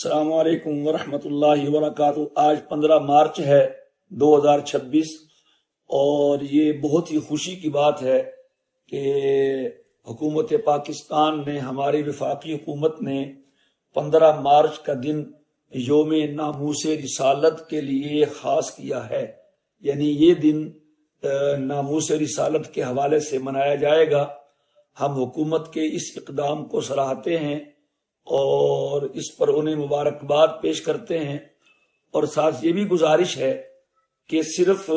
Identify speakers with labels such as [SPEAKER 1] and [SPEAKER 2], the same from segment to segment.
[SPEAKER 1] السلام علیکم ورحمۃ اللہ وبرکاتہ۔ آج 15 مارچ ہے 2026 اور یہ بہت ہی خوشی کی بات ہے کہ حکومت پاکستان نے، ہماری وفاقی حکومت نے 15 مارچ کا دن یوم ناموس رسالت کے لیے خاص کیا ہے۔ یعنی یہ دن ناموس رسالت کے حوالے سے منایا جائے گا۔ ہم حکومت کے اس اقدام کو سراہتے ہیں اور اس پر انہیں مبارکباد پیش کرتے ہیں، اور ساتھ یہ بھی گزارش ہے کہ صرف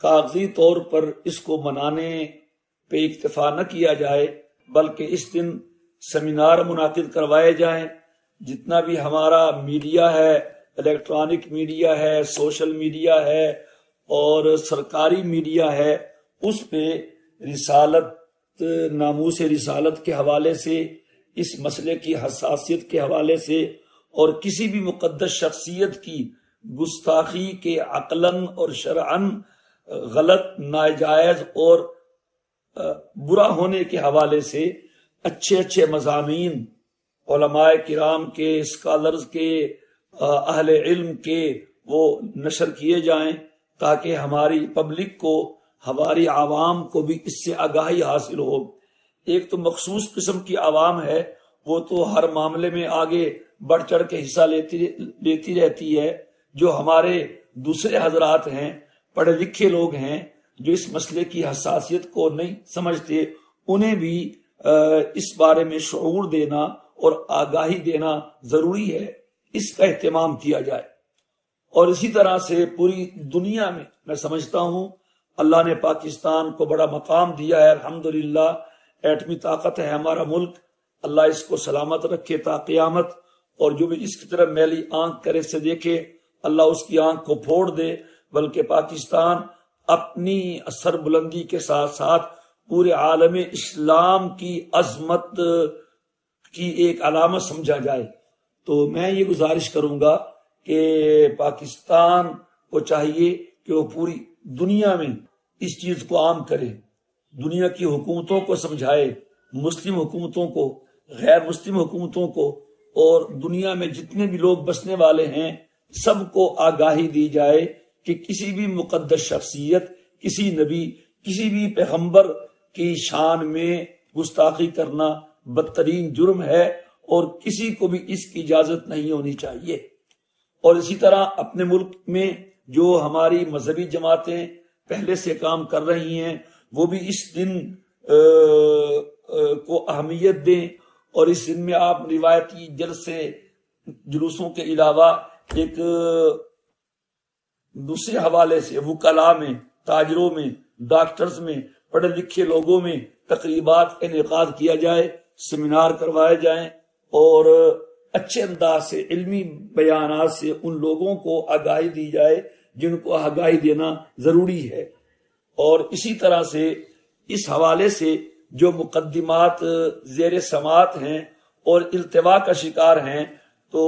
[SPEAKER 1] کاغذی طور پر اس کو منانے پہ اکتفا نہ کیا جائے، بلکہ اس دن سیمینار منعقد کروائے جائیں۔ جتنا بھی ہمارا میڈیا ہے، الیکٹرانک میڈیا ہے، سوشل میڈیا ہے اور سرکاری میڈیا ہے، اس پہ رسالت، ناموس رسالت کے حوالے سے، اس مسئلے کی حساسیت کے حوالے سے اور کسی بھی مقدس شخصیت کی گستاخی کے عقلاً اور شرعاً غلط، ناجائز اور برا ہونے کے حوالے سے اچھے اچھے مضامین علماء کرام کے، اسکالرز کے، اہل علم کے وہ نشر کیے جائیں، تاکہ ہماری پبلک کو، ہماری عوام کو بھی اس سے آگاہی حاصل ہو۔ ایک تو مخصوص قسم کی عوام ہے، وہ تو ہر معاملے میں آگے بڑھ چڑھ کے حصہ لیتی رہتی ہے۔ جو ہمارے دوسرے حضرات ہیں، پڑھے لکھے لوگ ہیں، جو اس مسئلے کی حساسیت کو نہیں سمجھتے، انہیں بھی اس بارے میں شعور دینا اور آگاہی دینا ضروری ہے، اس کا اہتمام کیا جائے۔ اور اسی طرح سے پوری دنیا میں سمجھتا ہوں اللہ نے پاکستان کو بڑا مقام دیا ہے، الحمدللہ۔ ایٹمی طاقت ہے ہمارا ملک، اللہ اس کو سلامت رکھے تا قیامت، اور جو بھی اس کی طرف میلی آنکھ کرے سے دیکھے، اللہ اس کی آنکھ کو پھوڑ دے۔ بلکہ پاکستان اپنی سر بلندی کے ساتھ ساتھ پورے عالم اسلام کی عظمت کی ایک علامت سمجھا جائے۔ تو میں یہ گزارش کروں گا کہ پاکستان کو چاہیے کہ وہ پوری دنیا میں اس چیز کو عام کرے، دنیا کی حکومتوں کو سمجھائے، مسلم حکومتوں کو، غیر مسلم حکومتوں کو، اور دنیا میں جتنے بھی لوگ بسنے والے ہیں سب کو آگاہی دی جائے کہ کسی بھی مقدس شخصیت، کسی نبی، کسی بھی پیغمبر کی شان میں گستاخی کرنا بدترین جرم ہے، اور کسی کو بھی اس کی اجازت نہیں ہونی چاہیے۔ اور اسی طرح اپنے ملک میں جو ہماری مذہبی جماعتیں پہلے سے کام کر رہی ہیں، وہ بھی اس دن کو اہمیت دیں، اور اس دن میں آپ روایتی جلسے، جلوسوں کے علاوہ ایک دوسرے حوالے سے وکلاء میں، تاجروں میں، ڈاکٹرز میں، پڑھے لکھے لوگوں میں تقریبات انعقاد کیا جائے، سیمینار کروائے جائیں، اور اچھے انداز سے، علمی بیانات سے ان لوگوں کو آگاہی دی جائے جن کو آگاہی دینا ضروری ہے۔ اور اسی طرح سے اس حوالے سے جو مقدمات زیر سماعت ہیں اور التوا کا شکار ہیں، تو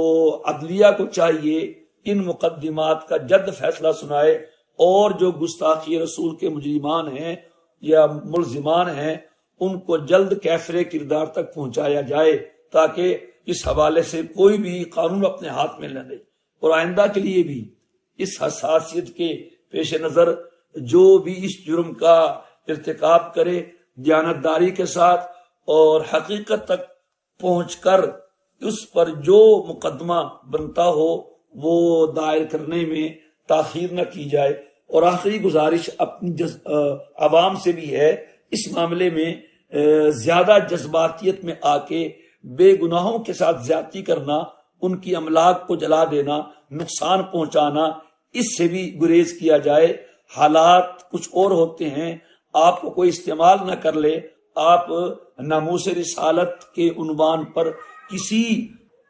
[SPEAKER 1] عدلیہ کو چاہیے ان مقدمات کا جلد فیصلہ سنائے، اور جو گستاخی رسول کے مجرمان ہیں یا ملزمان ہیں ان کو جلد کیفر کردار تک پہنچایا جائے، تاکہ اس حوالے سے کوئی بھی قانون اپنے ہاتھ میں نہ لے۔ اور آئندہ کے لیے بھی اس حساسیت کے پیش نظر جو بھی اس جرم کا ارتکاب کرے، دیانتداری کے ساتھ اور حقیقت تک پہنچ کر اس پر جو مقدمہ بنتا ہو وہ دائر کرنے میں تاخیر نہ کی جائے۔ اور آخری گزارش اپنی عوام سے بھی ہے، اس معاملے میں زیادہ جذباتیت میں آ کے بے گناہوں کے ساتھ زیادتی کرنا، ان کی املاک کو جلا دینا، نقصان پہنچانا، اس سے بھی گریز کیا جائے۔ حالات کچھ اور ہوتے ہیں، آپ کو کوئی استعمال نہ کر لے، آپ ناموس رسالت کے عنوان پر کسی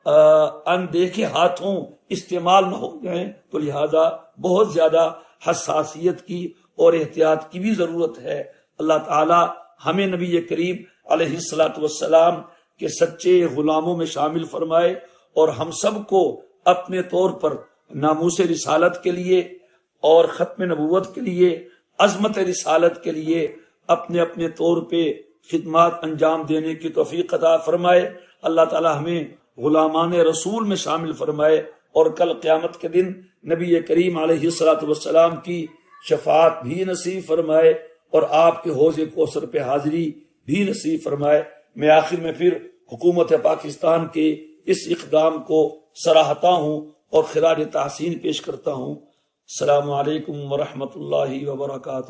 [SPEAKER 1] اندیکھے ہاتھوں استعمال نہ ہو جائیں، تو لہذا بہت زیادہ حساسیت کی اور احتیاط کی بھی ضرورت ہے۔ اللہ تعالی ہمیں نبی کریم علیہ السلام کے سچے غلاموں میں شامل فرمائے، اور ہم سب کو اپنے طور پر ناموس رسالت کے لیے اور ختم نبوت کے لیے، عظمت رسالت کے لیے اپنے اپنے طور پہ خدمات انجام دینے کی توفیق عطا فرمائے۔ اللہ تعالی ہمیں غلامان رسول میں شامل فرمائے، اور کل قیامت کے دن نبی کریم علیہ الصلوۃ والسلام کی شفاعت بھی نصیب فرمائے، اور آپ کے حوض کوثر پہ حاضری بھی نصیب فرمائے۔ میں آخر میں پھر حکومت پاکستان کے اس اقدام کو سراہتا ہوں اور خراج تحسین پیش کرتا ہوں۔ السلام علیکم ورحمۃ اللہ وبرکاتہ۔